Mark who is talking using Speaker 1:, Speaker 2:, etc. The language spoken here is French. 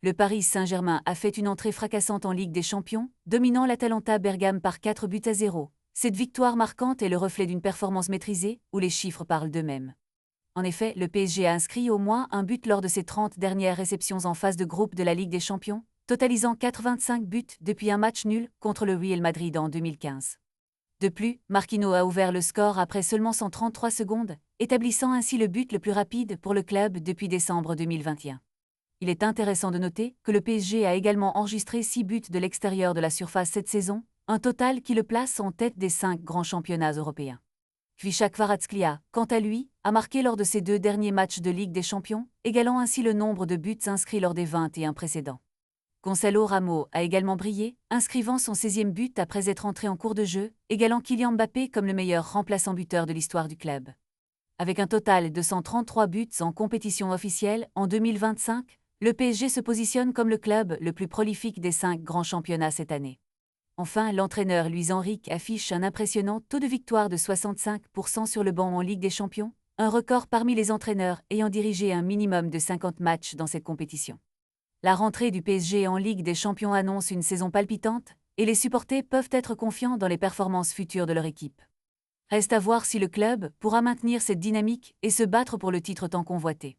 Speaker 1: le Paris Saint-Germain a fait une entrée fracassante en Ligue des Champions, dominant l'Atalanta Bergame par 4-0. Cette victoire marquante est le reflet d'une performance maîtrisée, où les chiffres parlent d'eux-mêmes. En effet, le PSG a inscrit au moins un but lors de ses 30 dernières réceptions en phase de groupe de la Ligue des Champions, totalisant 85 buts depuis un match nul contre le Real Madrid en 2015. De plus, Marquinhos a ouvert le score après seulement 133 secondes, établissant ainsi le but le plus rapide pour le club depuis décembre 2021. Il est intéressant de noter que le PSG a également enregistré 6 buts de l'extérieur de la surface cette saison, un total qui le place en tête des 5 grands championnats européens. Kvicha Kvaratskhelia, quant à lui, a marqué lors de ses 2 derniers matchs de Ligue des Champions, égalant ainsi le nombre de buts inscrits lors des 21 précédents. Gonçalo Ramos a également brillé, inscrivant son 16e but après être entré en cours de jeu, égalant Kylian Mbappé comme le meilleur remplaçant buteur de l'histoire du club. Avec un total de 133 buts en compétition officielle en 2025, le PSG se positionne comme le club le plus prolifique des 5 grands championnats cette année. Enfin, l'entraîneur Luis Enrique affiche un impressionnant taux de victoire de 65% sur le banc en Ligue des Champions, un record parmi les entraîneurs ayant dirigé un minimum de 50 matchs dans cette compétition. La rentrée du PSG en Ligue des Champions annonce une saison palpitante, et les supporters peuvent être confiants dans les performances futures de leur équipe. Reste à voir si le club pourra maintenir cette dynamique et se battre pour le titre tant convoité.